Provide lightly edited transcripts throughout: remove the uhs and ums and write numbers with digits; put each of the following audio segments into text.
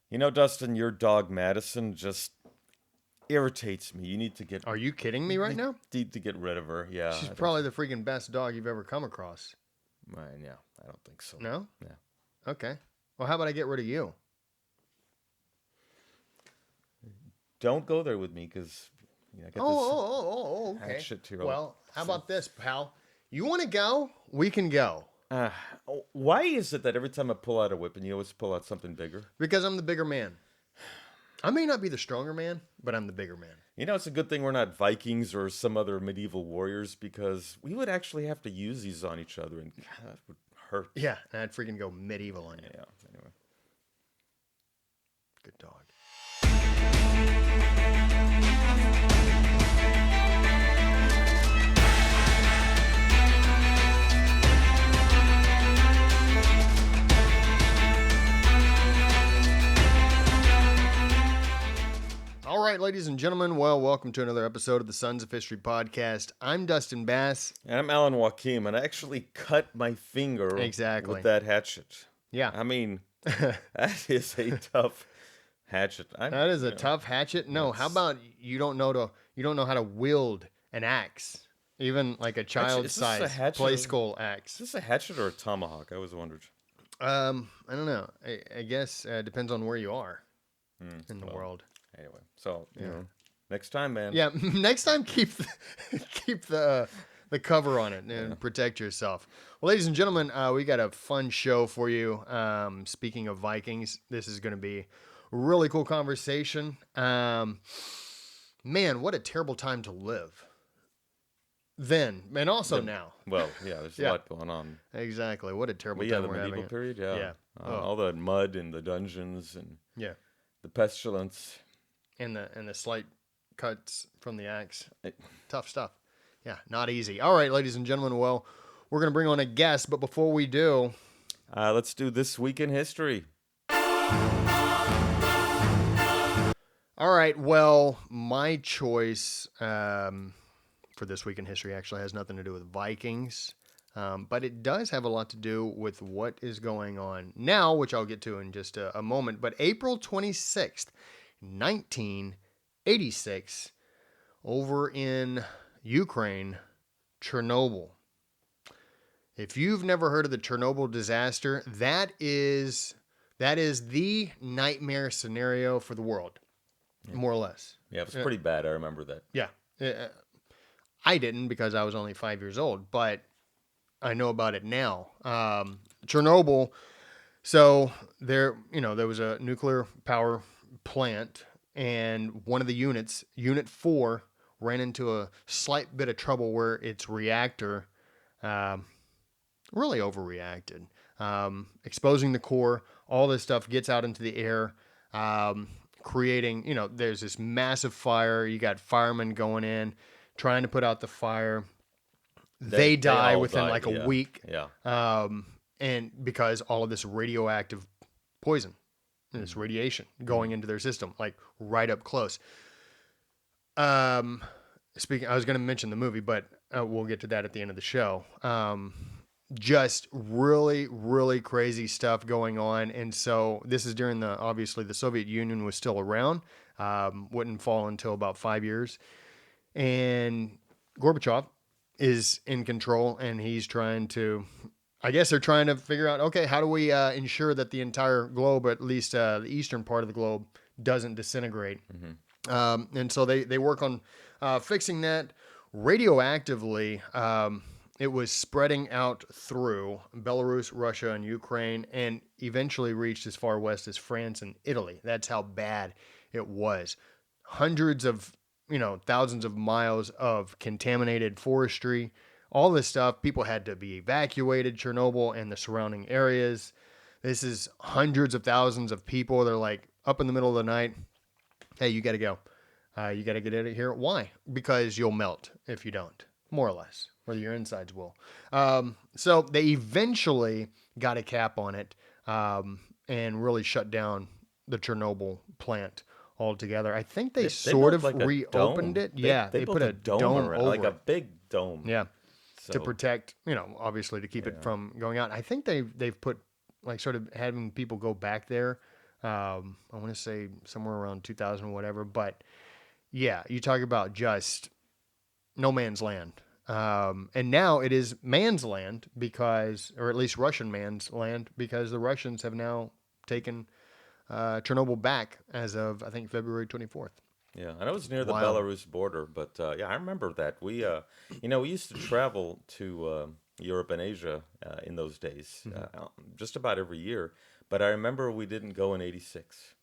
You know, Dustin, your dog Madison just irritates me. You need to get Are you kidding me right now? need to get rid of her. Yeah, She's I think probably so. the freaking best dog you've ever come across. Yeah, I don't think so. No? Yeah. Okay. Well, how about I get rid of you? Don't go there with me because I Oh, get this okay. hatchet to your Well, how thing. about this, pal? You want to go? We can go. Uh, why is it that every time I pull out a weapon, you always pull out something bigger? Because I'm the bigger man. I may not be the stronger man, but I'm the bigger man. You know, it's a good thing we're not Vikings or some other medieval warriors because we would actually have to use these on each other, and God, that would hurt. Yeah, and I'd freaking go medieval on you. Yeah. Anyway. Good dog. All right, ladies and gentlemen, well, welcome to another episode of the Sons of History podcast. I'm Dustin Bass. And I'm Alan Joachim, and I actually cut my finger with that hatchet. Yeah. I mean, that is a tough hatchet. That is a tough hatchet. No, how about you don't know how to wield an axe, even like a child-sized play school axe. Is this a hatchet or a tomahawk? I always wondered. I don't know. I guess it depends on where you are in the world. Anyway, so you know, next time, man. Yeah, next time keep the cover on it and protect yourself. Well, ladies and gentlemen, we got a fun show for you. Speaking of Vikings, this is going to be a really cool conversation. Man, what a terrible time to live. Then and also now. Well, yeah, there's a lot going on. Exactly. What a terrible But time the we're medieval having. period, yeah. All the mud in the dungeons and the pestilence. And the slight cuts from the axe. Tough stuff. Yeah, not easy. All right, ladies and gentlemen, well, we're going to bring on a guest, but before we do... let's do This Week in History. All right, well, my choice for This Week in History actually has nothing to do with Vikings, but it does have a lot to do with what is going on now, which I'll get to in just a moment. But April 26th, 1986, over in Ukraine, Chernobyl. If you've never heard of the Chernobyl disaster, that is the nightmare scenario for the world, more or less. Yeah, it was pretty bad. I remember that. Yeah. I didn't because I was only 5 years old, but I know about it now. Chernobyl, so there was a nuclear power plant, and one of the units, Unit 4, ran into a slight bit of trouble where its reactor really overreacted, exposing the core. All this stuff gets out into the air, creating, there's this massive fire. You got firemen going in, trying to put out the fire. They die within like a week. Yeah. And because all of this radioactive poison, this radiation going into their system, like right up close. I was going to mention the movie, but we'll get to that at the end of the show. Just really, really crazy stuff going on. And so this is during obviously the Soviet Union was still around, wouldn't fall until about 5 years. And Gorbachev is in control, and he's trying to, I guess they're trying to figure out, okay, how do we ensure that the entire globe, or at least the eastern part of the globe, doesn't disintegrate? Mm-hmm. And so they work on fixing that. Radioactively, it was spreading out through Belarus, Russia, and Ukraine, and eventually reached as far west as France and Italy. That's how bad it was. Hundreds of, thousands of miles of contaminated forestry, all this stuff. People had to be evacuated, Chernobyl and the surrounding areas. This is hundreds of thousands of people. They're like up in the middle of the night. Hey, you got to go. You got to get out of here. Why? Because you'll melt if you don't, more or less, or your insides will. So they eventually got a cap on it and really shut down the Chernobyl plant altogether. I think they sort of like reopened it. They put a dome over like a big dome. Yeah, to protect, obviously to keep it from going out. I think they've put like sort of having people go back there I want to say somewhere around 2000 or whatever. But yeah, you talk about just no man's land. And now it is man's land because, or at least Russian man's land, because the Russians have now taken Chernobyl back as of, I think, February 24th. Yeah, and I was near the Wild. Belarus border, but yeah, I remember that. We used to travel to Europe and Asia in those days, just about every year. But I remember we didn't go in '86.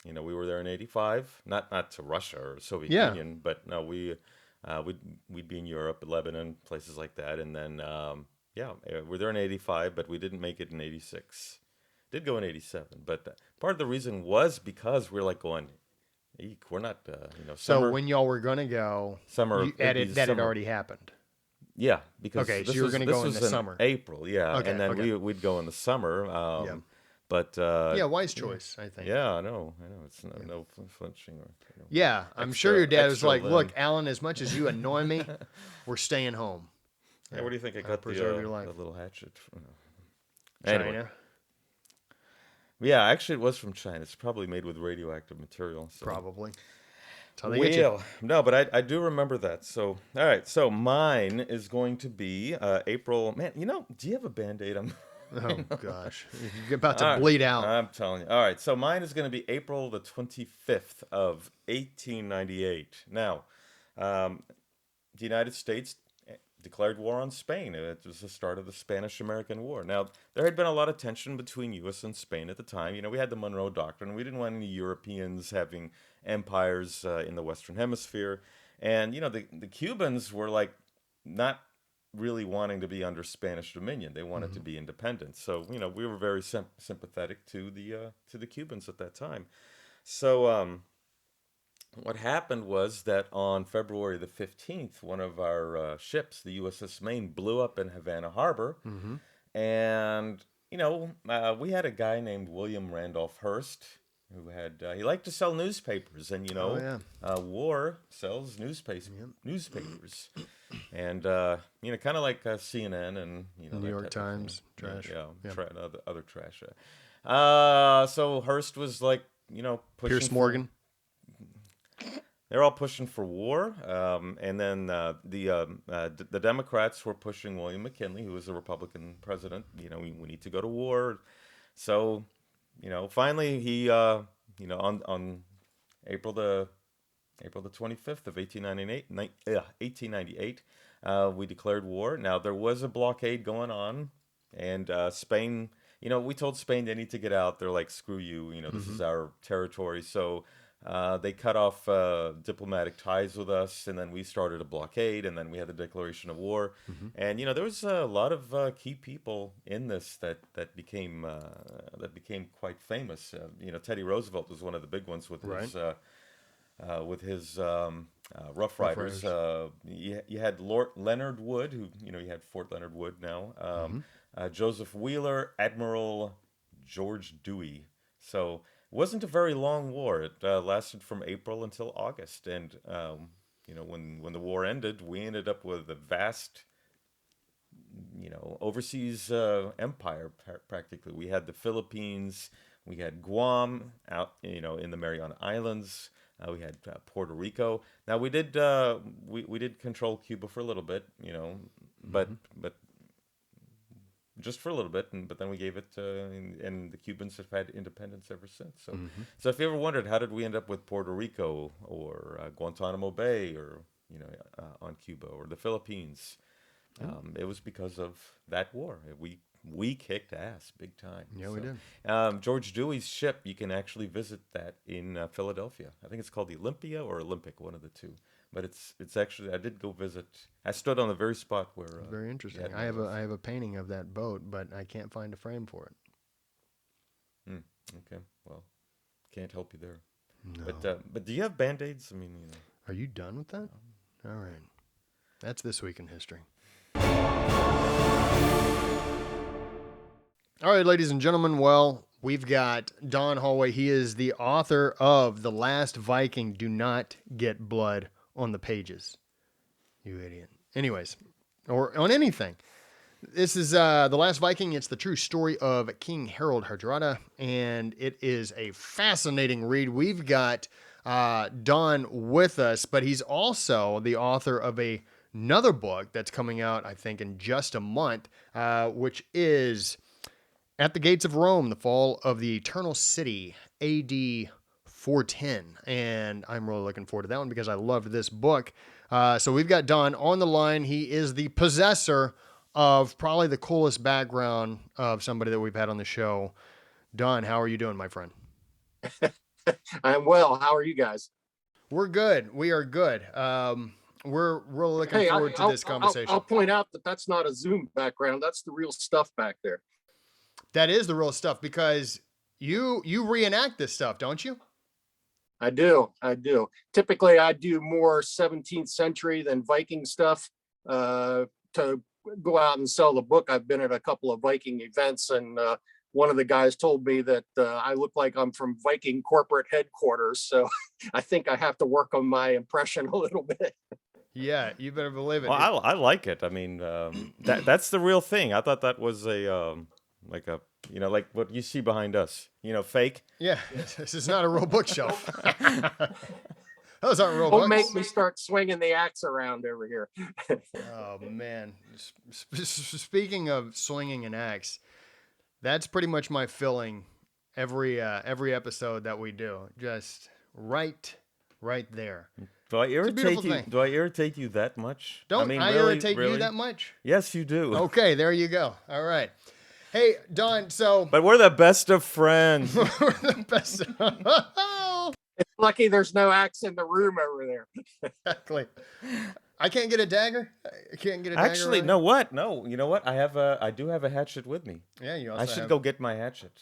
We were there in '85, not to Russia or Soviet Yeah. Union, but no, we'd be in Europe, Lebanon, places like that, and then yeah, we're there in '85, but we didn't make it in '86. Did go in '87, but part of the reason was because we're like going, eek, we're not, So summer, when y'all were going to go, summer, it'd be that had summer. already happened. Yeah, because Okay, so you were going to this go in the was in summer. April, yeah, Okay, and then okay. we'd go in the summer. Yeah. But Yeah, wise choice, I think. yeah, I know, it's no flinching or Yeah, I'm sure your dad was like, "Look, Alan, as much as you annoy me, we're staying home. Yeah, where do you think I I'll got preserve your life." the little hatchet? Anyway, China, yeah, actually, it was from China. It's probably made with radioactive material. So. probably. That's how they get you. Well, no, but I do remember that. So, all right. So mine is going to be April. Man, do you have a Band-Aid? Oh gosh, you're about to All right, bleed out. I'm telling you. All right. So mine is going to be April the 25th of 1898. Now, um, the United States declared war on Spain. It was the start of the Spanish-American War. Now, there had been a lot of tension between U.S. and Spain at the time. We had the Monroe Doctrine. We didn't want any Europeans having empires in the Western Hemisphere. And, the Cubans were like not really wanting to be under Spanish dominion. They wanted to be independent. So, we were very sympathetic to the Cubans at that time. So, what happened was that on February the 15th, one of our ships, the USS Maine, blew up in Havana Harbor. Mm-hmm. And, we had a guy named William Randolph Hearst who he liked to sell newspapers. And, Oh yeah. war sells newspapers. And, kind of like CNN and, New that York type of thing. Times, trash. Yeah, Yeah. other trash. So Hearst was like, pushing Pierce Morgan. They're all pushing for war, and then the Democrats were pushing William McKinley, who was a Republican president. We need to go to war. So, finally he, on April the 25th of 1898, we declared war. Now there was a blockade going on, and Spain. We told Spain they need to get out. They're like, screw you. This is our territory. So. They cut off diplomatic ties with us, and then we started a blockade, and then we had the declaration of war. And there was a lot of key people in this that became quite famous. Teddy Roosevelt was one of the big ones with Right. his Rough Riders. You had Lord Leonard Wood, who you had Fort Leonard Wood now. Joseph Wheeler, Admiral George Dewey. So. It wasn't a very long war. It lasted from April until August, and when the war ended, we ended up with a vast, overseas empire practically. We had the Philippines, we had Guam out, in the Mariana Islands. We had Puerto Rico. Now we did we did control Cuba for a little bit, but just for a little bit, but then we gave it, and the Cubans have had independence ever since. So, so if you ever wondered how did we end up with Puerto Rico or Guantanamo Bay or on Cuba or the Philippines, it was because of that war. We kicked ass big time. Yeah, so, we did. George Dewey's ship, you can actually visit that in Philadelphia. I think it's called the Olympia or Olympic, one of the two. But it's actually, I did go visit. I stood on the very spot where. Very interesting. yeah, I have a painting of that boat, but I can't find a frame for it. Okay, well, can't help you there. No. But do you have Band-Aids? I mean, Are you done with that? All right. That's This Week in History. All right, ladies and gentlemen. Well, we've got Don Hollway. He is the author of The Last Viking. Do not get blood on the pages. You idiot. Anyways, or on anything. This is The Last Viking. It's the true story of King Harald Hardrada, and it is a fascinating read. We've got Don with us, but he's also the author of another book that's coming out, I think, in just a month, which is At the Gates of Rome, the Fall of the Eternal City, AD 410. And I'm really looking forward to that one because I loved this book. So we've got Don on the line. He is the possessor of probably the coolest background of somebody that we've had on the show. Don, how are you doing, my friend? I'm well. How are you guys? We're good. We are good. We're really looking forward to this conversation. I'll point out that that's not a Zoom background. That's the real stuff back there. That is the real stuff because you reenact this stuff, don't you? I do. Typically, I do more 17th century than Viking stuff to go out and sell the book. I've been at a couple of Viking events, and one of the guys told me that I look like I'm from Viking corporate headquarters. So I think I have to work on my impression a little bit. Yeah, you better believe it. Well, I like it. I mean, that's the real thing. I thought that was like what you see behind us. Fake. Yeah, this is not a real bookshelf. Those aren't real Don't books. make me start swinging the axe around over here. Oh man! Speaking of swinging an axe, that's pretty much my filling every episode that we do. Just right there. Do I irritate you? Do I irritate you that much? Don't I irritate you that much? Yes, you do. Okay, there you go. All right. Hey, Don. But we're the best of friends. We're the best. It's lucky there's no axe in the room over there. Exactly. I can't get a dagger. I can't get a dagger. Actually, no. What? No. You know what? I do have a hatchet with me. Yeah, you also I should go get my hatchet.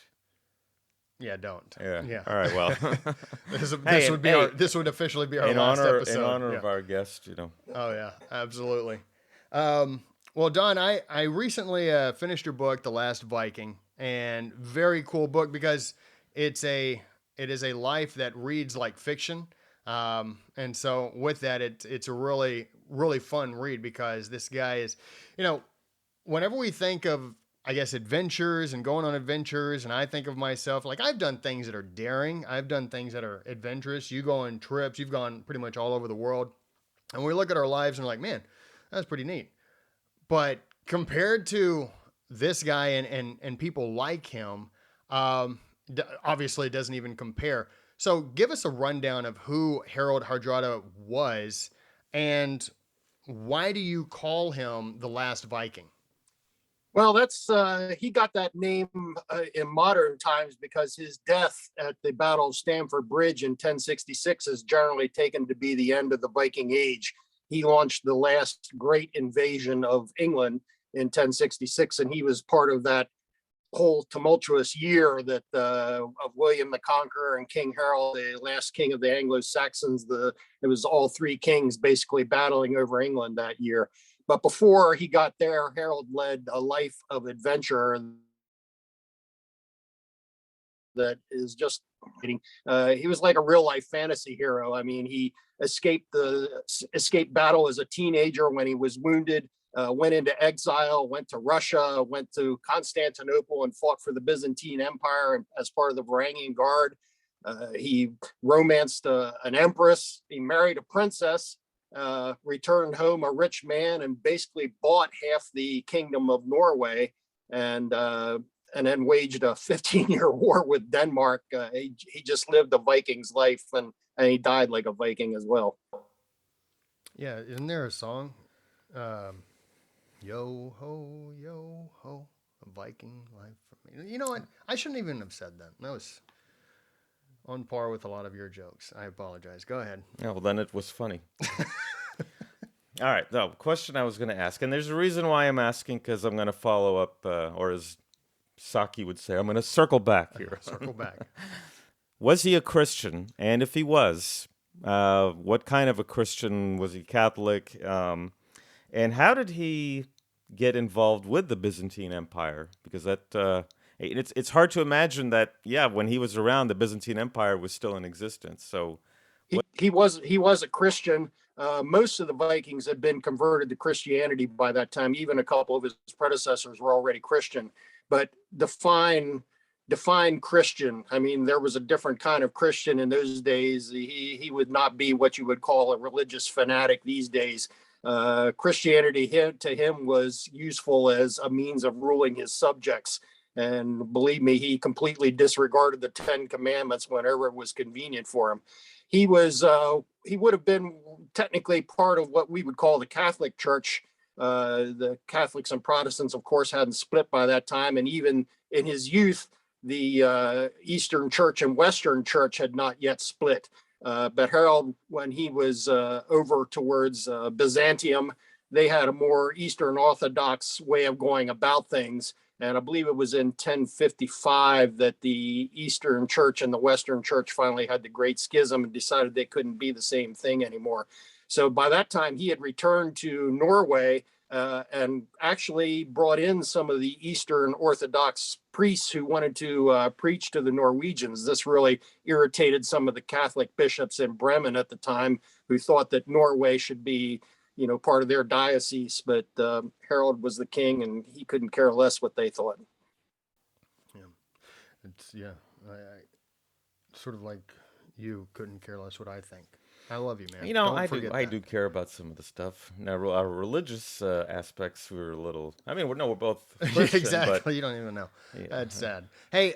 Yeah, don't. Yeah. All right. Well, this would officially be our last episode. In honor of our guest, Oh yeah, absolutely. Well, Don, I recently finished your book, The Last Viking, and very cool book because it is a life that reads like fiction. And so with that, it's a really, really fun read because this guy is, whenever we think of, I guess, adventures and going on adventures, and I think of myself, like I've done things that are daring. I've done things that are adventurous. You go on trips. You've gone pretty much all over the world. And we look at our lives and we're like, man, that's pretty neat. But compared to this guy and people like him, obviously it doesn't even compare. So give us a rundown of who Harald Hardrada was and why do you call him the Last Viking? Well, that's he got that name in modern times because his death at the Battle of Stamford Bridge in 1066 is generally taken to be the end of the Viking Age. He launched the last great invasion of England in 1066, and he was part of that whole tumultuous year that of William the Conqueror and King Harald, the last king of the Anglo-Saxons. It was all three kings basically battling over England that year. But before he got there, Harold led a life of adventure that is just he was like a real life fantasy hero. I mean, he escaped battle as a teenager when he was wounded, went into exile, went to Russia, went to Constantinople and fought for the Byzantine Empire as part of the Varangian Guard. He romanced an empress. He married a princess. Returned home a rich man and basically bought half the kingdom of Norway, and then waged a 15-year war with Denmark. He just lived a Viking's life, and he died like a Viking as well. Yeah, isn't there a song? Yo ho, a Viking life for me. You know what? I shouldn't even have said that. That was on par with a lot of your jokes. I apologize. Go ahead. Yeah, well, then it was funny. All right, the question I was going to ask, and there's a reason why I'm asking, because I'm going to follow up, or as Saki would say, I'm going to circle back here. Circle back. Was he a Christian? And if he was, what kind of a Christian? Was he Catholic? And how did he get involved with the Byzantine Empire? Because that it's hard to imagine that, when he was around, the Byzantine Empire was still in existence. So He was a Christian. Most of the Vikings had been converted to Christianity by that time. Even a couple of his predecessors were already Christian. But define Christian. I mean, there was a different kind of Christian in those days. He would not be what you would call a religious fanatic these days. Christianity to him was useful as a means of ruling his subjects. And believe me, he completely disregarded the 10 Commandments whenever it was convenient for him. He would have been technically part of what we would call the Catholic Church. The Catholics and Protestants, of course, hadn't split by that time. And even in his youth, the Eastern Church and Western Church had not yet split. But Harald, when he was over towards Byzantium, they had a more Eastern Orthodox way of going about things. And I believe it was in 1055 that the Eastern Church and the Western Church finally had the Great Schism and decided they couldn't be the same thing anymore. So by that time, he had returned to Norway and actually brought in some of the Eastern Orthodox priests who wanted to preach to the Norwegians. This really irritated some of the Catholic bishops in Bremen at the time, who thought that Norway should be, part of their diocese. But Harald was the king, and he couldn't care less what they thought. I sort of like you couldn't care less what I think. I love you, man. I do care about some of the stuff. Now, our religious aspects, we're a little. I mean, we're both Christian, exactly. But, you don't even know. Yeah. That's sad. Hey,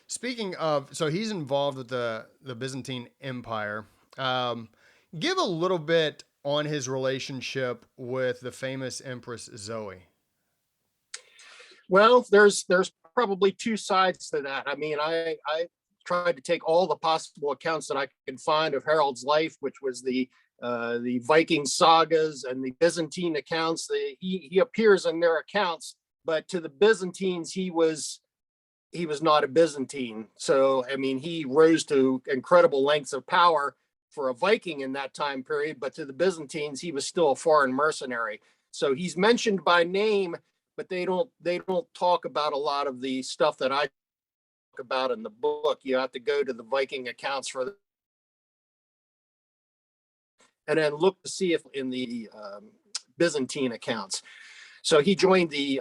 speaking of, so he's involved with the Byzantine Empire. Give a little bit on his relationship with the famous Empress Zoe. Well, there's probably two sides to that. I mean, I tried to take all the possible accounts that I could find of Harald's life, which was the Viking sagas and the Byzantine accounts. He appears in their accounts, but to the Byzantines, he was not a Byzantine. So, I mean, he rose to incredible lengths of power for a Viking in that time period, but to the Byzantines, he was still a foreign mercenary. So he's mentioned by name, but they don't talk about a lot of the stuff that I talk about in the book. You have to go to the Viking accounts for that, and then look to see if in the Byzantine accounts. So he joined the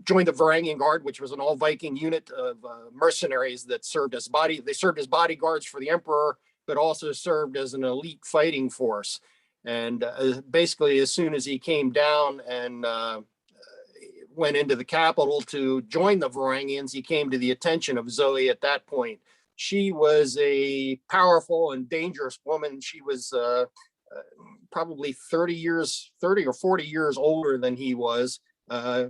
Varangian Guard, which was an all Viking unit of mercenaries that served as bodyguards for the emperor, but also served as an elite fighting force. And basically, as soon as he came down and went into the capital to join the Varangians, he came to the attention of Zoe at that point. She was a powerful and dangerous woman. She was probably 30 or 40 years older than he was.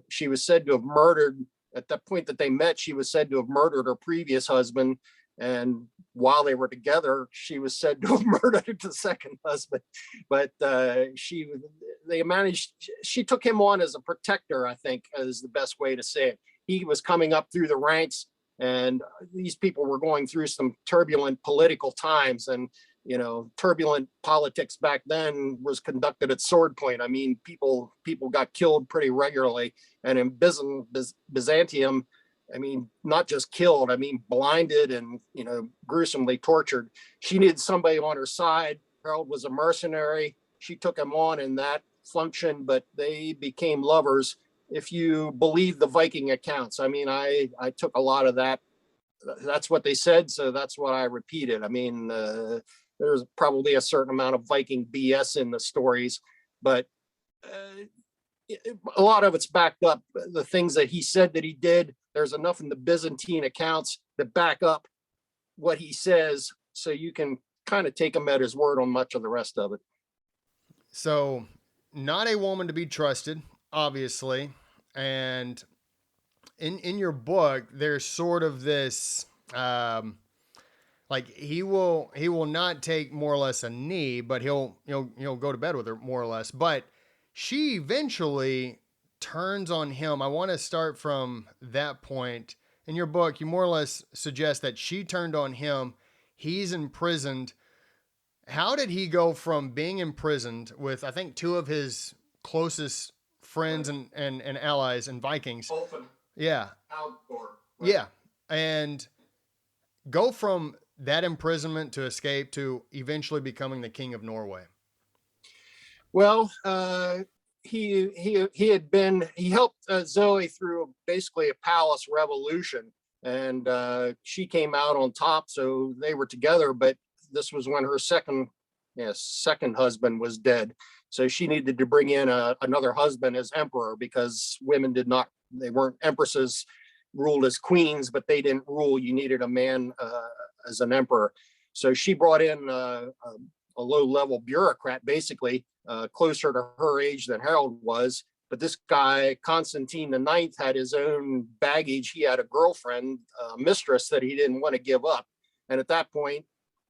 She was said to have murdered, at that point that they met, she was said to have murdered her previous husband. And while they were together, she was said to have murdered the second husband. But she took him on as a protector, I think, is the best way to say it. He was coming up through the ranks, and these people were going through some turbulent political times. And, turbulent politics back then was conducted at sword point. I mean, people got killed pretty regularly. And in Byzantium, I mean, not just killed, I mean, blinded and, gruesomely tortured. She needed somebody on her side. Harald was a mercenary. She took him on in that function, but they became lovers, if you believe the Viking accounts. I mean, I took a lot of that. That's what they said, so that's what I repeated. I mean, there's probably a certain amount of Viking BS in the stories, but a lot of it's backed up. The things that he said that he did, there's enough in the Byzantine accounts that back up what he says, so you can kind of take him at his word on much of the rest of it. So, not a woman to be trusted, obviously. And in your book, there's sort of this, like he will not take more or less a knee, but he'll go to bed with her more or less. But she eventually turns on him. I want to start from that point. In your book, you more or less suggest that she turned on him. He's imprisoned. How did he go from being imprisoned with, I think, two of his closest friends and allies and Vikings? Ulfen. Yeah. Outdoor. Right. Yeah. And go from that imprisonment to escape to eventually becoming the king of Norway? Well, he helped Zoe through basically a palace revolution, and she came out on top. So they were together, but this was when her second husband was dead. So she needed to bring in another husband as emperor, because women they weren't empresses, ruled as queens, but they didn't rule. You needed a man as an emperor. So she brought in a low-level bureaucrat, basically, closer to her age than Harold was. But this guy, Constantine the Ninth, had his own baggage. He had a girlfriend, mistress that he didn't want to give up. And at that point,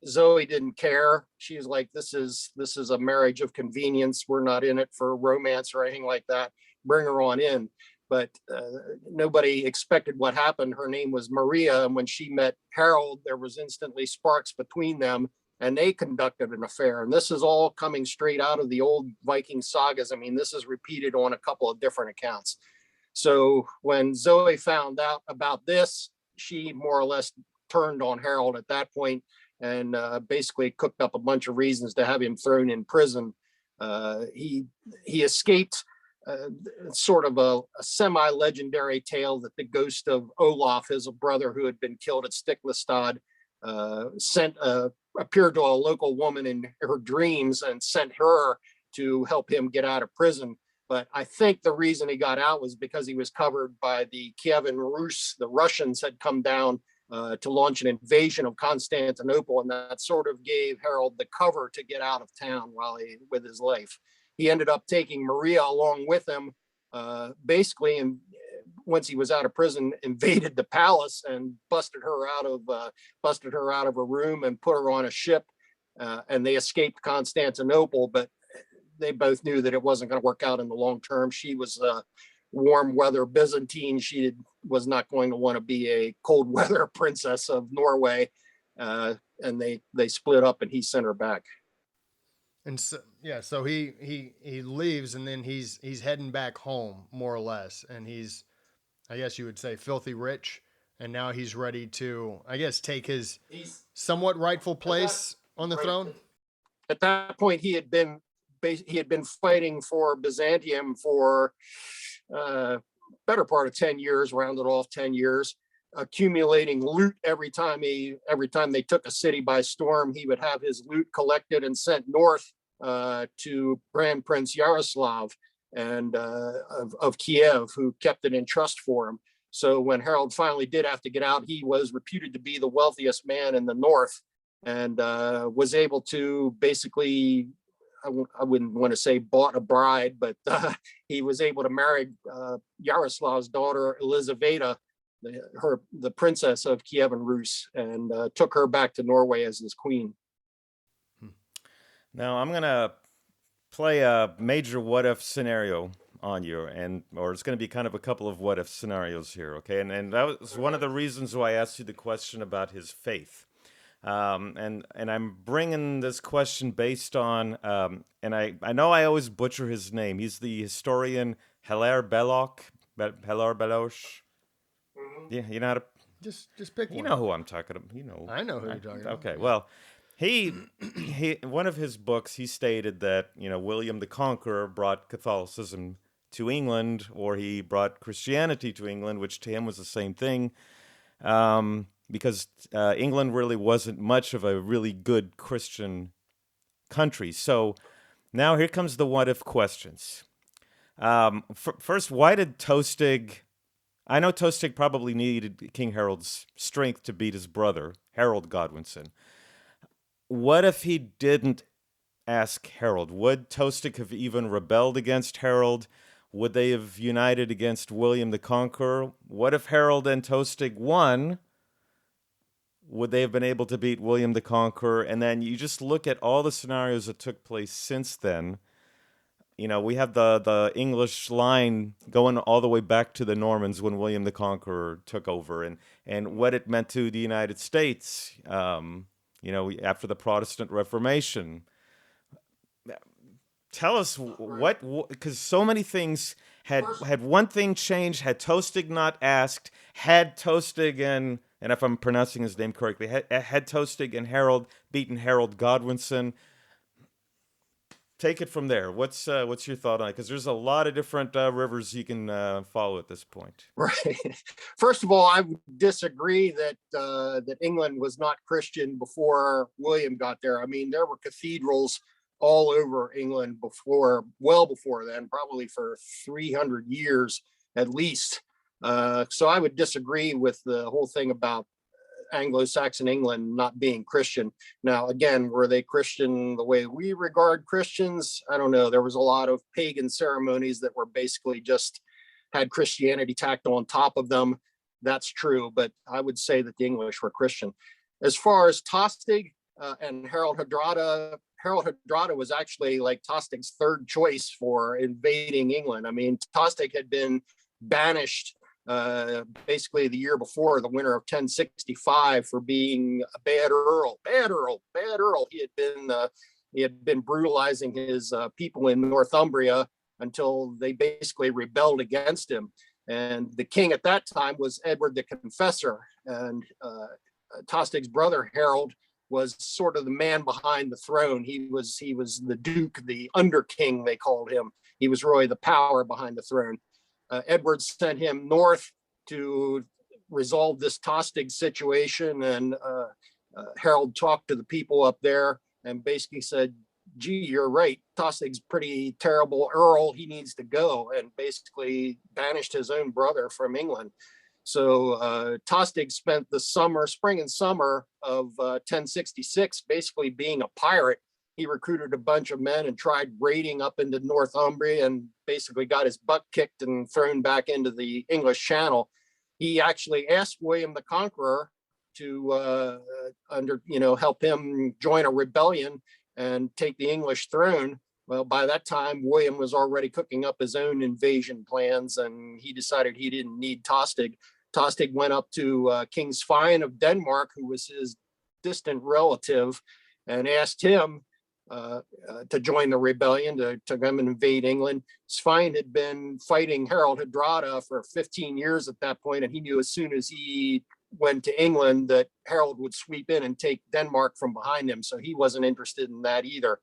Zoe didn't care. She was like, this is a marriage of convenience. We're not in it for romance or anything like that. Bring her on in. But nobody expected what happened. Her name was Maria. And when she met Harold, there was instantly sparks between them, and they conducted an affair. And this is all coming straight out of the old Viking sagas. I mean, this is repeated on a couple of different accounts. So when Zoe found out about this, she more or less turned on Harold at that point, and basically cooked up a bunch of reasons to have him thrown in prison. He escaped. Sort of a semi-legendary tale that the ghost of Olaf, his brother who had been killed at Stiklestad, appeared to a local woman in her dreams and sent her to help him get out of prison. But I think the reason he got out was because he was covered by the Kievan Rus. The Russians had come down to launch an invasion of Constantinople, and that sort of gave Harold the cover to get out of town with his life. He ended up taking Maria along with him, basically, and once he was out of prison, invaded the palace and busted her out of a room and put her on a ship, and they escaped Constantinople. But they both knew that it wasn't going to work out in the long term. She was a warm weather Byzantine. She was not going to want to be a cold weather princess of Norway, and they split up, and he sent her back. And so, yeah, so he leaves, and then he's heading back home, more or less, and he's, I guess you would say, filthy rich, and now he's ready to, I guess, take his somewhat rightful place on the throne. At that point, he had been fighting for Byzantium for better part of 10 years, rounded off 10 years, accumulating loot. Every time they took a city by storm, he would have his loot collected and sent north to Grand Prince Yaroslav and of Kiev, who kept it in trust for him. So when Harold finally did have to get out, he was reputed to be the wealthiest man in the north, and was able to basically, I wouldn't want to say bought a bride, but he was able to marry Yaroslav's daughter, Elizaveta, the princess of Kievan Rus, and took her back to Norway as his queen. Now I'm gonna play a major what-if scenario on you, or it's gonna be kind of a couple of what-if scenarios here, okay? And that was one of the reasons why I asked you the question about his faith. And I'm bringing this question based on, and I know I always butcher his name. He's the historian Hilaire Belloc. Yeah, you know how to. Just pick one. You know who I'm talking about. You know. I know who you're talking about. Okay, well, he one of his books, he stated that William the Conqueror brought Catholicism to England, or he brought Christianity to England, which to him was the same thing, because England really wasn't much of a really good Christian country. So now here comes the what if questions. First, why did Tostig? I know Tostig probably needed King Harold's strength to beat his brother, Harold Godwinson. What if he didn't ask Harold? Would Tostig have even rebelled against Harold? Would they have united against William the Conqueror? What if Harold and Tostig won? Would they have been able to beat William the Conqueror? And then you just look at all the scenarios that took place since then. We have the English line going all the way back to the Normans when William the Conqueror took over, and what it meant to the United States, after the Protestant Reformation. Tell us what, because so many things had one thing changed, had Tostig not asked, had Tostig and and if I'm pronouncing his name correctly, had Tostig and Harold beaten Harold Godwinson. Take it from there. What's your thought on it? Because there's a lot of different rivers you can follow at this point. Right. First of all, I would disagree that that England was not Christian before William got there. I mean, there were cathedrals all over England well before then, probably for 300 years at least. So I would disagree with the whole thing about Anglo-Saxon England not being Christian. Now, again, were they Christian the way we regard Christians? I don't know. There was a lot of pagan ceremonies that were basically just had Christianity tacked on top of them. That's true, but I would say that the English were Christian. As far as Tostig and Harald Hardrada was actually like Tostig's third choice for invading England. I mean, Tostig had been banished basically the year before, the winter of 1065, for being a bad earl. He had been brutalizing his people in Northumbria until they basically rebelled against him. And the king at that time was Edward the Confessor, and Tostig's brother Harold was sort of the man behind the throne. He was the Duke, the under king, they called him. He was really the power behind the throne. Edward sent him north to resolve this Tostig situation, and Harold talked to the people up there and basically said, gee, you're right, Tostig's pretty terrible earl, he needs to go, and basically banished his own brother from England. So Tostig spent the spring and summer of 1066 basically being a pirate. He recruited a bunch of men and tried raiding up into Northumbria and basically got his butt kicked and thrown back into the English Channel. He actually asked William the Conqueror to help him join a rebellion and take the English throne. Well, by that time, William was already cooking up his own invasion plans, and he decided he didn't need Tostig. Tostig went up to King Svein of Denmark, who was his distant relative, and asked him to join the rebellion, to come and invade England. Svein had been fighting Harald Hardrada for 15 years at that point, and he knew as soon as he went to England that Harold would sweep in and take Denmark from behind him, so he wasn't interested in that either.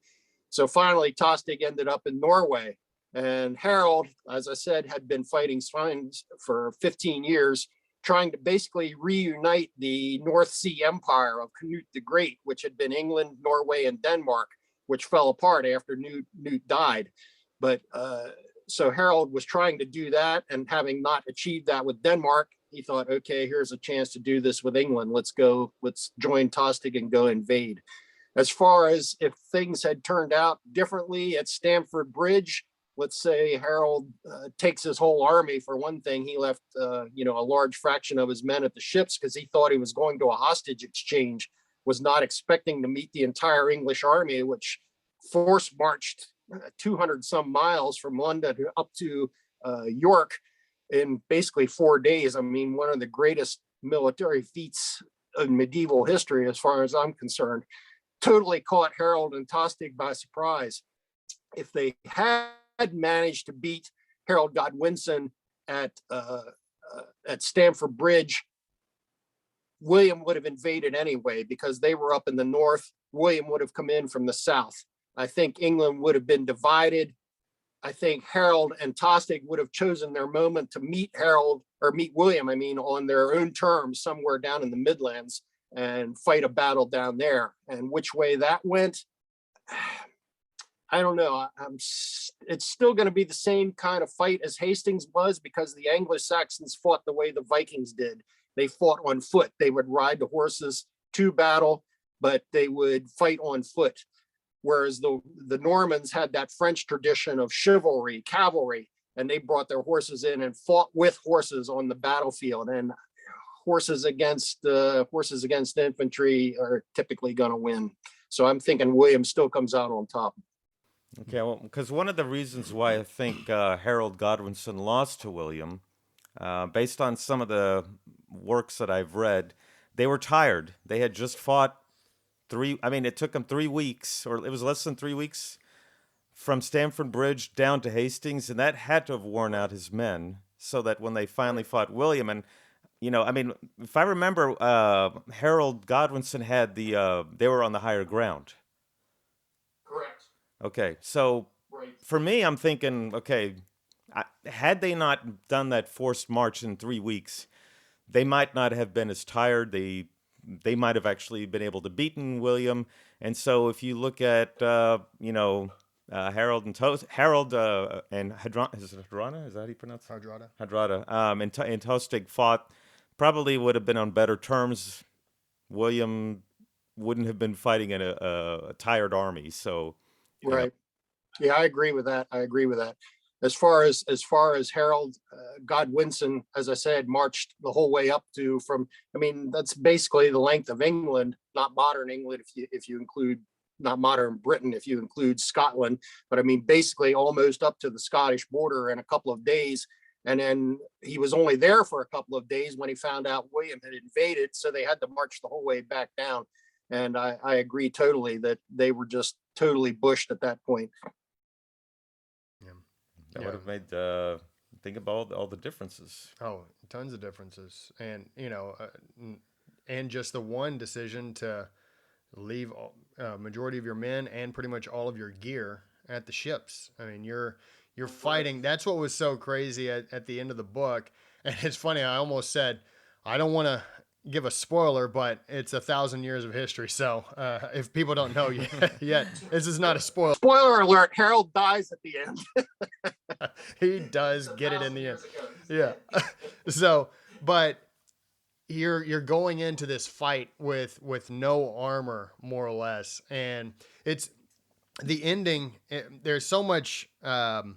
So finally, Tostig ended up in Norway, and Harold, as I said, had been fighting Svein for 15 years, trying to basically reunite the North Sea Empire of Canute the Great, which had been England, Norway, and Denmark, which fell apart after Newt died. But so Harold was trying to do that, and having not achieved that with Denmark, he thought, okay, here's a chance to do this with England. Let's join Tostig and go invade. As far as if things had turned out differently at Stamford Bridge, let's say Harold takes his whole army. For one thing, he left a large fraction of his men at the ships because he thought he was going to a hostage exchange, was not expecting to meet the entire English army, which force marched 200 some miles from London up to York in basically 4 days. I mean, one of the greatest military feats of medieval history, as far as I'm concerned. Totally caught Harold and Tostig by surprise. If they had managed to beat Harold Godwinson at Stamford Bridge, William would have invaded anyway, because they were up in the north. William would have come in from the south. I think England would have been divided. I think Harold and Tostig would have chosen their moment to meet William, on their own terms, somewhere down in the Midlands, and fight a battle down there. And which way that went, I don't know. It's still going to be the same kind of fight as Hastings was, because the Anglo-Saxons fought the way the Vikings did. They fought on foot. They would ride the horses to battle, but they would fight on foot. Whereas the Normans had that French tradition of chivalry, cavalry, and they brought their horses in and fought with horses on the battlefield. And horses against infantry are typically going to win. So I'm thinking William still comes out on top. Okay, well, because one of the reasons why I think Harold Godwinson lost to William, based on some of the works that I've read, they were tired. They had just fought it took them 3 weeks, or it was less than 3 weeks, from Stamford Bridge down to Hastings, and that had to have worn out his men, so that when they finally fought William, and I mean, if I remember, Harold Godwinson had they were on the higher ground. Correct. Okay, so Right. for me, I'm thinking, okay, had they not done that forced march in 3 weeks, they might not have been as tired. They might have actually been able to beaten William. And so if you look at Harold and Hadrana, is it Hadrana? Is that how you pronounce it? Hardrada. Hadrada, and Tostig fought, probably would have been on better terms. William wouldn't have been fighting in a tired army. So, you know, Right. Yeah, I agree with that. I agree with that. As far as Harold Godwinson, as I said, marched the whole way up to from. I mean, that's basically the length of England, not modern England, if you include not modern Britain, if you include Scotland. But I mean, basically almost up to the Scottish border in a couple of days. And then he was only there for a couple of days when he found out William had invaded, so they had to march the whole way back down. And I agree totally that they were just totally bushed at that point. Yeah. that Yeah. would have made, think about all the differences. Oh, tons of differences. And, and just the one decision to leave majority of your men and pretty much all of your gear at the ships. I mean, you're fighting. That's what was so crazy at the end of the book. And it's funny. I almost said, I don't want to give a spoiler, but it's 1,000 years of history. So if people don't know yet, this is not a spoiler. Spoiler alert, Harold dies at the end. He does get it in the end. Yeah. So, but you're going into this fight with no armor, more or less, and it's the ending. There's so much in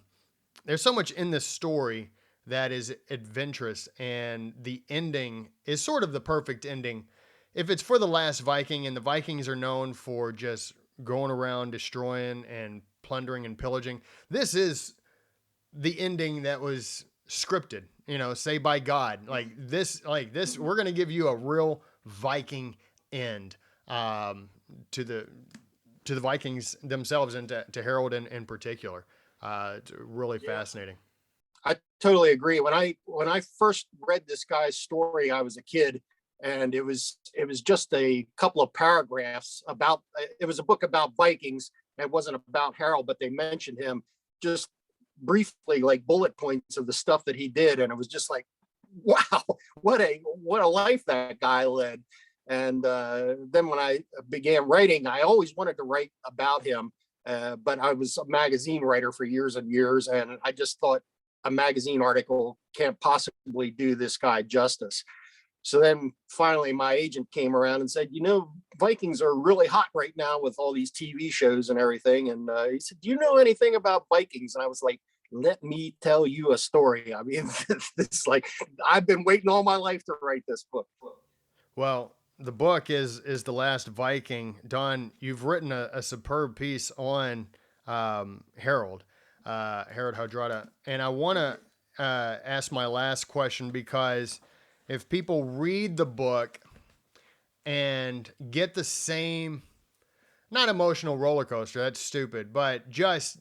this story that is adventurous, and the ending is sort of the perfect ending. If it's for the Last Viking, and the Vikings are known for just going around destroying and plundering and pillaging, this is the ending that was scripted, say by God, like this, we're going to give you a real Viking end, to the Vikings themselves, and to Harold in particular. It's really fascinating. I totally agree. When I first read this guy's story, I was a kid, and it was just a couple of paragraphs about. It was a book about Vikings. It wasn't about Harold, but they mentioned him just briefly, like bullet points of the stuff that he did, and it was just like, wow, what a life that guy led. And then when I began writing, I always wanted to write about him, but I was a magazine writer for years and years, and I just thought a magazine article can't possibly do this guy justice. So then finally my agent came around and said, Vikings are really hot right now with all these TV shows and everything. And he said, do you know anything about Vikings? And I was like, let me tell you a story. I mean, it's like, I've been waiting all my life to write this book. Well, the book is The Last Viking. Don, you've written a superb piece on Harold Hardrada, and I want to ask my last question, because if people read the book and get the same, not emotional roller coaster, that's stupid, but just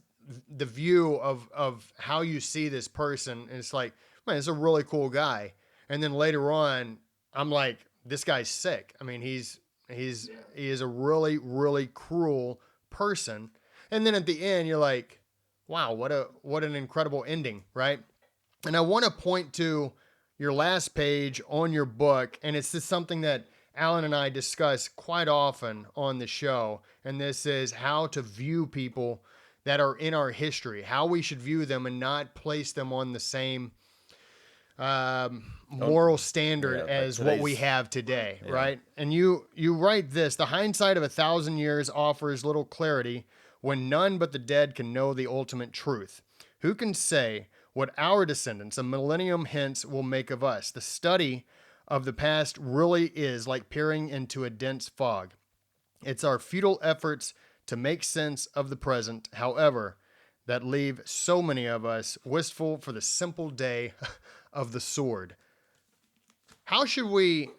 the view of how you see this person, and it's like, man, it's a really cool guy. And then later on, I'm like, this guy's sick. I mean, he is a really, really cruel person. And then at the end, you're like, wow, what an incredible ending, right? And I want to point to your last page on your book, and it's just something that Alan and I discuss quite often on the show, and this is how to view people that are in our history, how we should view them and not place them on the same moral standard as what we have today, right? And you write this: the hindsight of 1,000 years offers little clarity when none but the dead can know the ultimate truth. Who can say what our descendants a millennium hence will make of us? The study of the past really is like peering into a dense fog. It's our futile efforts to make sense of the present, however, that leave so many of us wistful for the simple day of the sword. How should we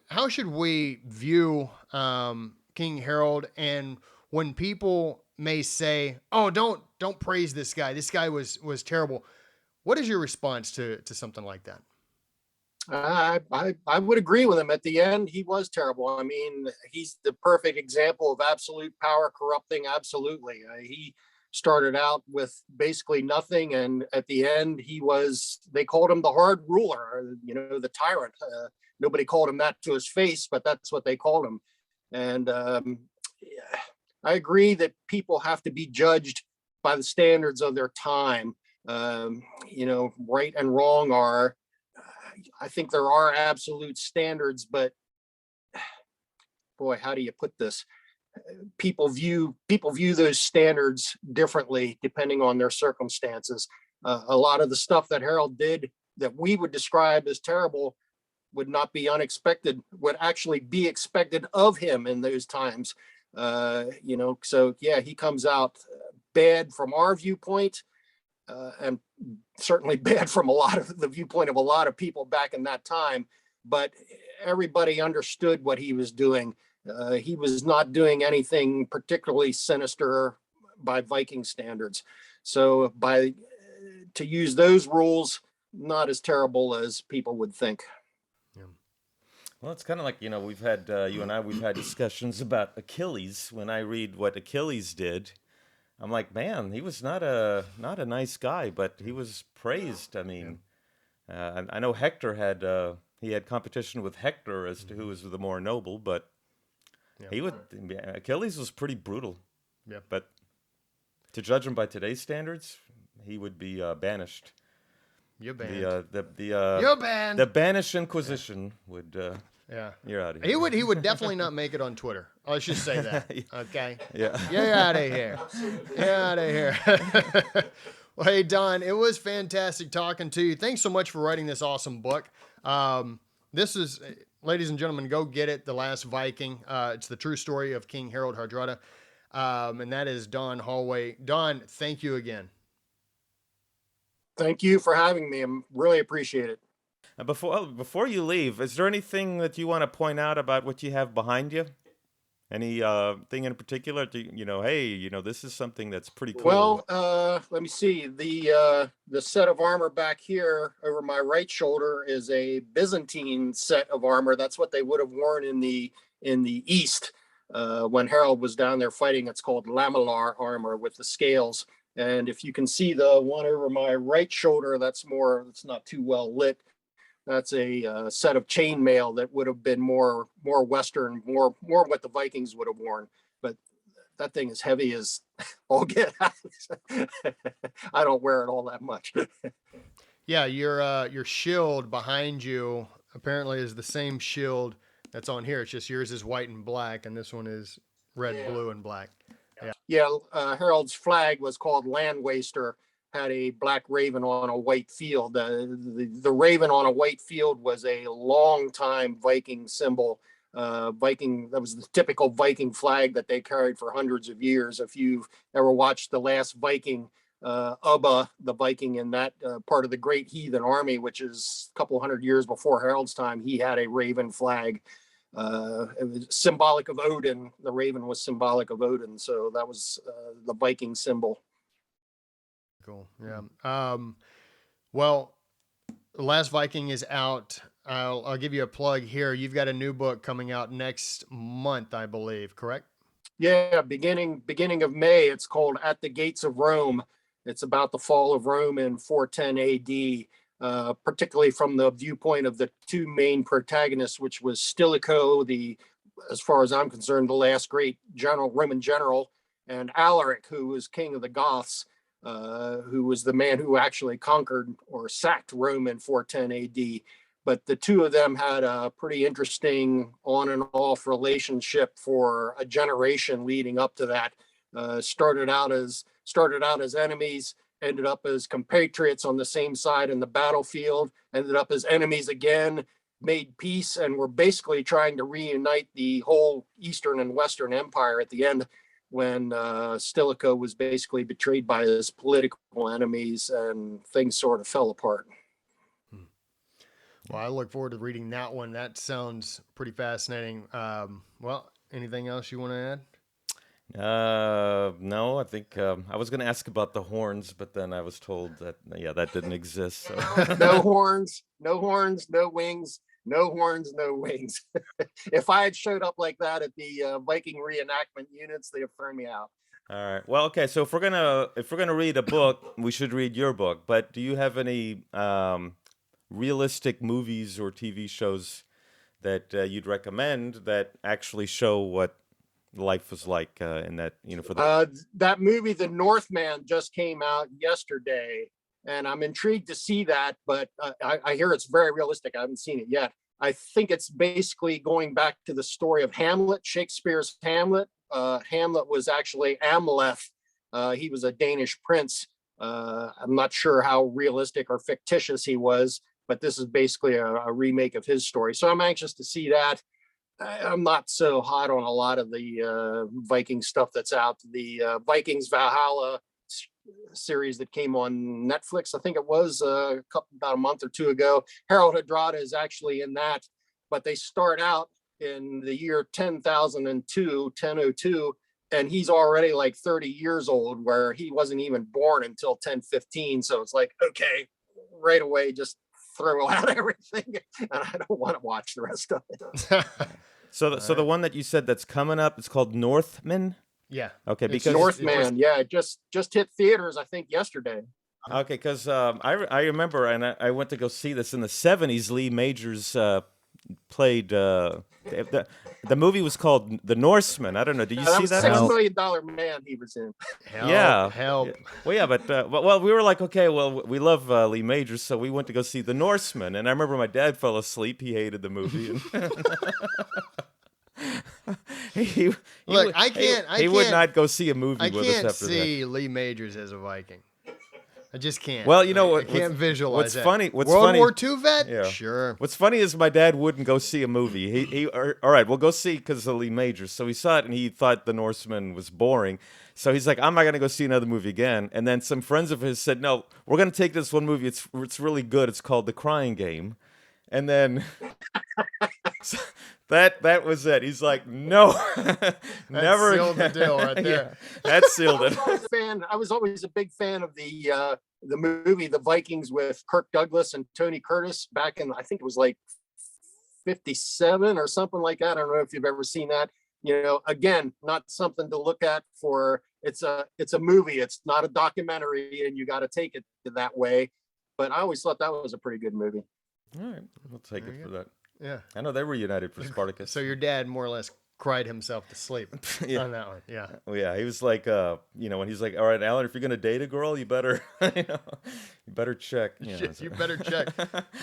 view King Harold? And when people may say, "Oh, don't praise this guy. This guy was terrible," what is your response to something like that? I would agree with him. At the end, he was terrible. I mean, he's the perfect example of absolute power corrupting absolutely. He started out with basically nothing, and at the end, they called him the hard ruler, the tyrant. Nobody called him that to his face, but that's what they called him. And yeah, I agree that people have to be judged by the standards of their time. Right and wrong are, I think there are absolute standards, but boy, how do you put this? People view those standards differently depending on their circumstances. A lot of the stuff that Harold did that we would describe as terrible would not be unexpected, would actually be expected of him in those times. So yeah, he comes out bad from our viewpoint, and certainly bad from a lot of the viewpoint of a lot of people back in that time. But everybody understood what he was doing. He was not doing anything particularly sinister by Viking standards. So to use those rules, not as terrible as people would think. Yeah. Well, it's kind of like, we've had, you and I, we've had discussions about Achilles. When I read what Achilles did, I'm like, man, he was not a nice guy, but he was praised. I mean, I know Hector he had competition with Hector as to who was the more noble, but Yeah. Achilles was pretty brutal. Yeah. But to judge him by today's standards, he would be banished. You're banned. You're banned. The Banished Inquisition would. Yeah. You're out of here. He would definitely not make it on Twitter. Let's just say that. Okay. Yeah. You're out of here. You're out of here. Well, hey, Don, it was fantastic talking to you. Thanks so much for writing this awesome book. This is, ladies and gentlemen, go get it. The Last Viking. It's the true story of King Harald Hardrada. And that is Don Hollway. Don, thank you again. Thank you for having me. I really appreciate it. Before you leave, is there anything that you want to point out about what you have behind you? Any thing in particular? This is something that's pretty cool. Well, let me see. The set of armor back here over my right shoulder is a Byzantine set of armor. That's what they would have worn in the East when Harold was down there fighting. It's called lamellar armor with the scales. And if you can see the one over my right shoulder, it's not too well lit. That's a set of chainmail that would have been more Western, more what the Vikings would have worn. But that thing is heavy as all get out. I don't wear it all that much. Yeah, your shield behind you apparently is the same shield that's on here. It's just yours is white and black, and this one is red, blue, and black. Yeah, Harold's flag was called Land Waster. Had a black raven on a white field. The raven on a white field was a long time Viking symbol. That was the typical Viking flag that they carried for hundreds of years. If you've ever watched The Last Viking, Ubba, the Viking in that part of the Great Heathen Army, which is a couple hundred years before Harold's time, he had a raven flag. It was symbolic of Odin. The raven was symbolic of Odin, so that was the Viking symbol. Cool. Yeah. Well, The Last Viking is out. I'll give you a plug here. You've got a new book coming out next month, I believe, correct? Yeah, beginning of May. It's called At the Gates of Rome. It's about the fall of Rome in 410 AD, particularly from the viewpoint of the two main protagonists, which was Stilicho, as far as I'm concerned, the last great Roman general, and Alaric, who was king of the Goths. Who was the man who actually conquered or sacked Rome in 410 AD. But the two of them had a pretty interesting on and off relationship for a generation leading up to that. Started out as enemies, ended up as compatriots on the same side in the battlefield, ended up as enemies again, made peace, and were basically trying to reunite the whole Eastern and Western Empire at the end, when Stilicho was basically betrayed by his political enemies and things sort of fell apart. Well, I look forward to reading that one. That sounds pretty fascinating. Well, anything else you want to add? No, I think I was going to ask about the horns, but then I was told that yeah, that didn't exist. So No horns, no horns, no wings, no horns, no wings. If I had showed up like that at the Viking reenactment units, they'd have thrown me out. all right. Well, okay. So if we're gonna read a book, we should read your book. But do you have any realistic movies or TV shows that you'd recommend that actually show what life was like in that for the That movie, The Northman, just came out yesterday, and I'm intrigued to see that. But I hear it's very realistic. I haven't seen it yet. I think it's basically going back to the story of Hamlet, Shakespeare's Hamlet. Hamlet was actually Amleth. He was a Danish prince. I'm not sure how realistic or fictitious he was, but this is basically a remake of his story. So I'm anxious to see that. I'm not so hot on a lot of the Viking stuff that's out. The Vikings Valhalla series that came on Netflix, I think it was about a month or two ago. Harald Hardrada is actually in that, but they start out in the year 10,002, and he's already like 30 years old, where he wasn't even born until 1015. So it's like, okay, right away, just throw out everything, and I don't want to watch the rest of it. so the one that you said that's coming up, it's called Northman. Yeah. Okay, It's because Northman, yeah, it just hit theaters, I think, yesterday. okay, because I remember, and I went to go see this in the '70s. Lee Majors played the movie was called The Norseman. I don't know. Did you That see was that? $6 No. million man he was in. Help, Yeah. help. Well, yeah, but well, we were like, okay, well, we love Lee Majors, so we went to go see The Norseman, and I remember my dad fell asleep. He hated the movie. And he, Look, I he would can't- not go see a movie I with us can't after that. see Lee Majors as a Viking. I just can't. Well, you know I what- can't what's- visualize what's that. funny- what's World funny- War II vet? Yeah. Sure. What's funny is my dad wouldn't go see a movie. All right, we'll go see because of Lee Majors. So he saw it and he thought The Norseman was boring. So he's like, I'm not gonna go see another movie again. And then some friends of his said, no, we're gonna take this one movie. It's really good. It's called The Crying Game. And then that was it. He's like, no, never sealed the again. deal right there. Yeah, that sealed it. I was always a big fan of the movie The Vikings with Kirk Douglas and Tony Curtis back in, I think it was like 57 or something like that. I don't know if you've ever seen that. You know, again, not something to look at for, it's a movie. It's not a documentary, and you got to take it that way. But I always thought that was a pretty good movie. All right, we'll take it for that. Yeah. I know they were united for Spartacus. So your dad more or less cried himself to sleep Yeah. on that one. Yeah. Oh, yeah, he was like, when he's like, all right, Alan, if you're gonna date a girl, you better, you better check. You better check.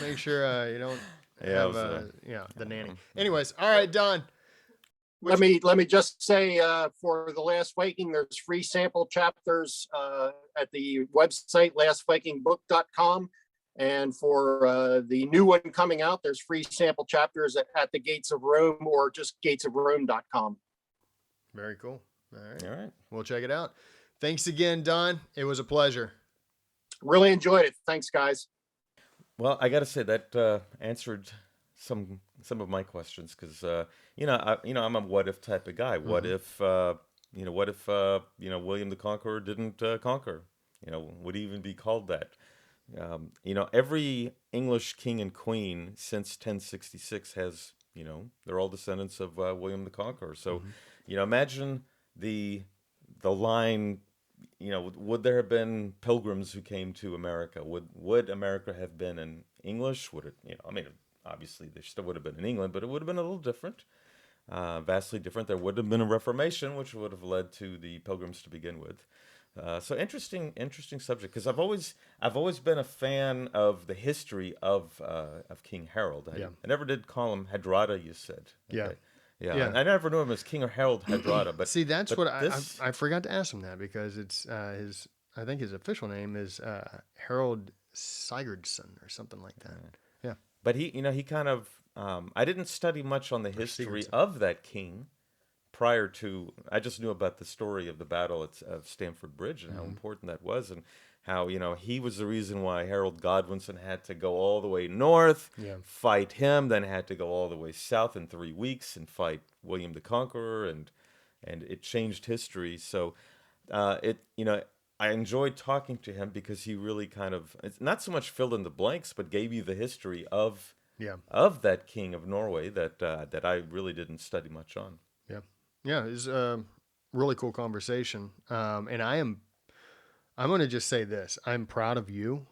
Make sure you don't Yeah, have it was, the nanny. Anyways, all right, Don. Let me just say, for the Last Viking, there's free sample chapters at the website lastvikingbook.com. And for the new one coming out, there's free sample chapters at the Gates of Rome or just gatesofrome.com. Very cool. All right. All right. We'll check it out. Thanks again, Don. It was a pleasure. Really enjoyed it. Thanks, guys. Well, I gotta say that answered some of my questions because I'm a what if type of guy. What if William the Conqueror didn't conquer? Would he even be called that? Every English king and queen since 1066 has, they're all descendants of William the Conqueror. So, imagine the line, would there have been pilgrims who came to America? Would America have been in English? Would it, obviously there still would have been in England, but it would have been a little different, vastly different. There would have been a Reformation, which would have led to the pilgrims to begin with. So interesting subject because I've always been a fan of the history of King Harald. I never did call him Hardrada. You said, Yeah. Okay. Yeah. Yeah. I never knew him as King Harald Hardrada. But See, that's but what this, I forgot to ask him that because it's I think his official name is Harold Sigurdsson or something like that. Yeah. But he kind of I didn't study much on the history Sigurdsson. of that king prior to. I just knew about the story of the battle of Stamford Bridge and how important that was, and how he was the reason why Harold Godwinson had to go all the way north, Yeah. fight him, then had to go all the way south in 3 weeks and fight William the Conqueror, and and it changed history. So I enjoyed talking to him because he really kind of, it's not so much filled in the blanks, but gave you the history Yeah. of that king of Norway that I really didn't study much on. Yeah. Yeah. It's a really cool conversation. And I'm going to just say this. I'm proud of you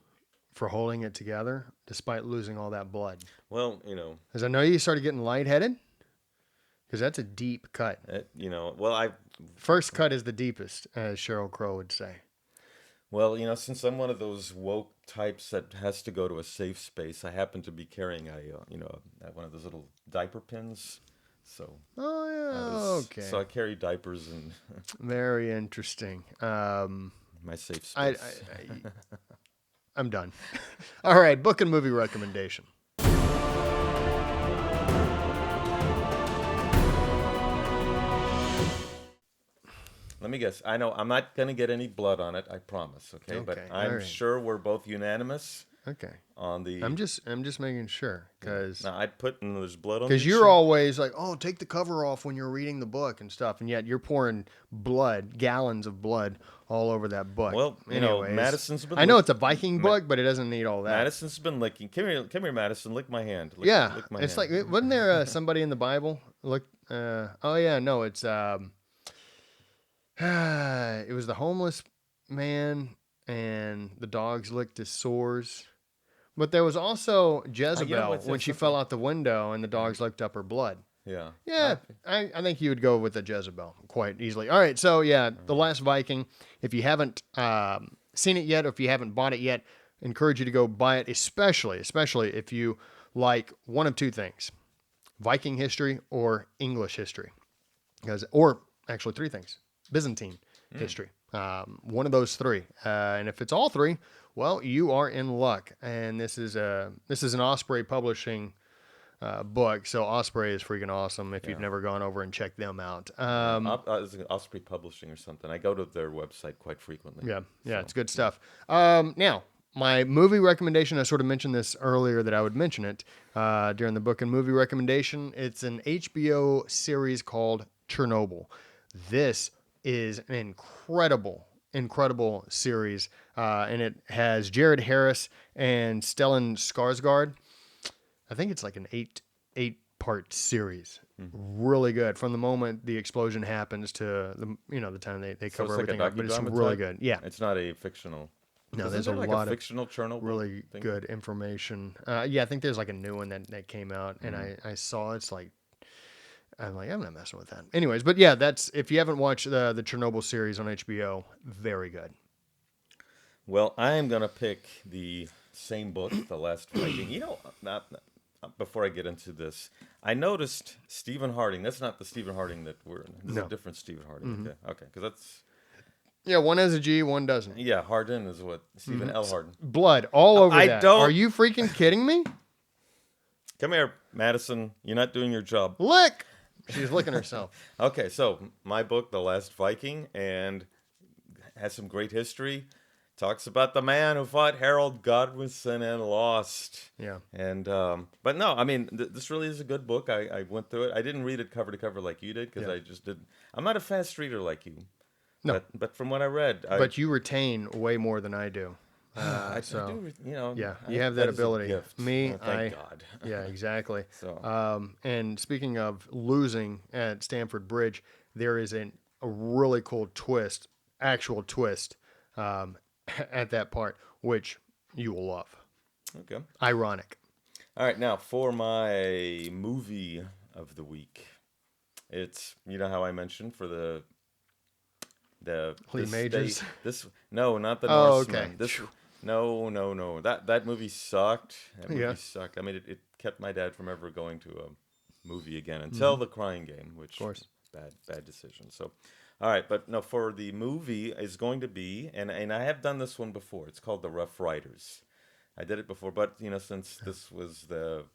for holding it together despite losing all that blood. Well, Because I know you started getting lightheaded, because that's a deep cut. well, First cut is the deepest, as Cheryl Crow would say. Well, since I'm one of those woke types that has to go to a safe space, I happen to be carrying one of those little diaper pins. So, Oh, yeah. Okay. So I carry diapers in Very interesting. my safe space. I'm done. All right. Book and movie recommendation. Let me guess. I know I'm not going to get any blood on it. I promise. Okay, but Okay, I'm all right. sure we're both unanimous Okay. on the. I'm just making sure, because Now I'd put in there's blood on. you're always like, oh, take the cover off when you're reading the book and stuff, and yet you're pouring blood, gallons of blood, all over that book. Well, Anyways, Madison's been. I know it's a Viking book, but it doesn't need all that. Madison's been licking. Come here, Madison. Lick my hand. Yeah, lick my it's hand. like, wasn't there somebody in the Bible? Look, oh yeah, no, it's it was the homeless man, and the dogs licked his sores. But there was also Jezebel when she fell out the window, and the dogs licked up her blood. Yeah. Yeah, I think you would go with the Jezebel quite easily. All right, so yeah, The Last Viking. If you haven't seen it yet, or if you haven't bought it yet, encourage you to go buy it, especially if you like one of two things: Viking history or English history, or actually three things: Byzantine history. One of those three, and if it's all three, well, you are in luck. And this is an Osprey publishing book, so Osprey is freaking awesome. If you've never gone over and checked them out, It's Osprey Publishing or something. I go to their website quite frequently. yeah, it's good stuff. Now, my movie recommendation, I sort of mentioned this earlier that I would mention it during the book and movie recommendation. It's an HBO series called Chernobyl. This is an incredible series, and it has Jared Harris and Stellan Skarsgård. I think it's like an eight part series. Really good from the moment the explosion happens to the time they cover everything up. But it's really good. Yeah, it's not a fictional. No, Isn't there's there a like lot a of fictional Chernobyl really thing? good information. Yeah, I think there's like a new one that came out, and I saw it's like. I'm not messing with that. Anyways, but yeah, that's, if you haven't watched the Chernobyl series on HBO, very good. Well, I am gonna pick the same book, The Last Viking. Before I get into this, I noticed Stephen Harding. That's not the Stephen Harding that we're in. This is a different Stephen Harding. Okay, because that's. Yeah, one has a G, one doesn't. Yeah, Hardin is what Stephen L. Hardin. Blood all over I that. don't- Are you freaking kidding me? Come here, Madison. You're not doing your job. Lick. She's licking herself. Okay, so my book, The Last Viking, and has some great history. Talks about the man who fought Harold Godwinson and lost. Yeah. And but no, I mean, this really is a good book. I went through it. I didn't read it cover to cover like you did, because I just didn't. I'm not a fast reader like you. No. But from what I read, But you retain way more than I do. I So, do, yeah, you have that is a ability. gift. Me, Oh, thank God. Yeah, exactly. So. And speaking of losing at Stamford Bridge, there is a really cool twist, actual twist, at that part, which you will love. Okay. Ironic. All right, now for my movie of the week, it's how I mentioned for the Lee Majors? No, not the Oh, Norseman. okay. No. That movie sucked. That movie Yeah. sucked. I mean, it kept my dad from ever going to a movie again until The Crying Game, which, Of course, bad decision. So, all right, but no, for the movie is going to be, and I have done this one before. It's called The Rough Riders. I did it before, but since this was the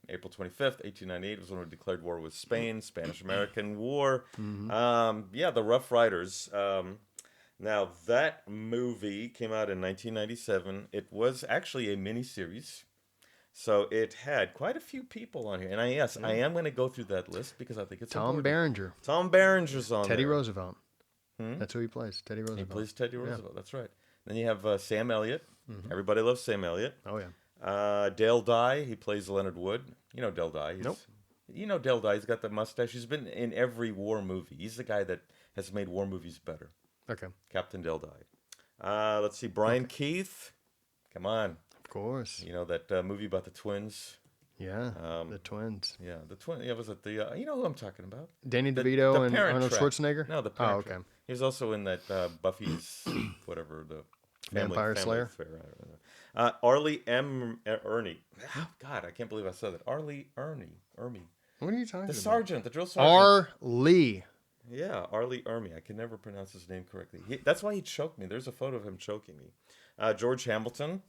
April 25th, 1898 was when we declared war with Spain, Spanish-American War. The Rough Riders. Now, that movie came out in 1997. It was actually a miniseries. So it had quite a few people on here, and I am going to go through that list because I think it's Tom important. Berenger. Tom Berenger's on Teddy there. Roosevelt. That's who he plays. Teddy Roosevelt. He plays Teddy Roosevelt. That's right. Then you have Sam Elliott. Everybody loves Sam Elliott. Oh yeah. Dale Dye. He plays Leonard Wood. You know Dale Dye. Nope. You know Dale Dye. He's got the mustache. He's been in every war movie. He's the guy that has made war movies better. Okay. Captain Dale Dye. Let's see. Brian Keith. Come on. Of course. You know that movie about the twins. Yeah. The twins. Yeah, the twin. Yeah, was it the? You know who I'm talking about? Danny The DeVito and Parent Arnold Trap. Schwarzenegger. No, the Parent Oh, okay. Trap. He was also in that Buffy's whatever the Vampire Slayer? Affair, I don't know. Arlie M. Ernie. Oh, God, I can't believe I said that. Arlie Ernie. What are you talking The about? sergeant, the drill sergeant. Lee. Yeah, Arlie Ermy. I can never pronounce his name correctly. That's why he choked me. There's a photo of him choking me. George Hamilton.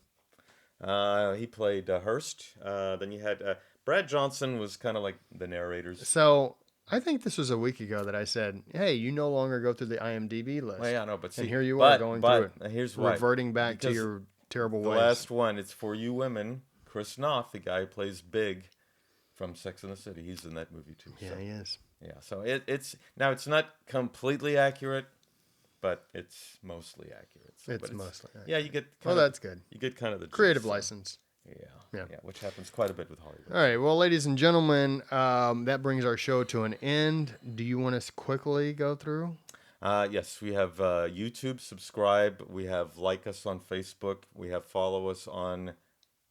He played Hearst. Then you had Brad Johnson was kind of like the narrators. So I think this was a week ago that I said, "Hey, you no longer go through the IMDb list." Well, yeah, no, but see, and here you are going through it. Here's why. Reverting back to Because your terrible the ways. last one, it's For You Women. Chris Noth, the guy who plays Big from Sex and the City. He's in that movie too. Yeah, so. he is. Yeah, so it's not completely accurate, but it's mostly accurate. So, It's but mostly accurate. Yeah, you get. Well, that's good. You get kind of the Creative gist, so. license. Yeah, which happens quite a bit with Hollywood. All right. Well, ladies and gentlemen, that brings our show to an end. Do you want us quickly go through? Yes, we have YouTube. Subscribe. We have like us on Facebook. We have follow us on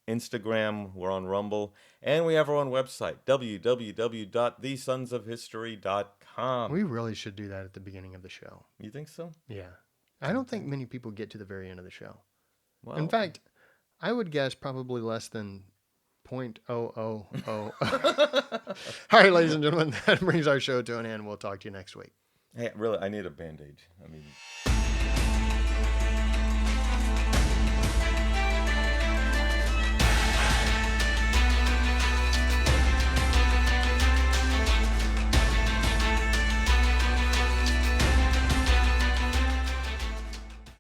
Instagram. We're on Rumble, and we have our own website, www.thesonsofhistory.com. We really should do that at the beginning of the show. You think so? Yeah. I don't think many people get to the very end of the show. Well, In fact, I would guess probably less than 0.000. All right, ladies and gentlemen, that brings our show to an end. We'll talk to you next week. hey, really, I need a Band-Aid. I mean.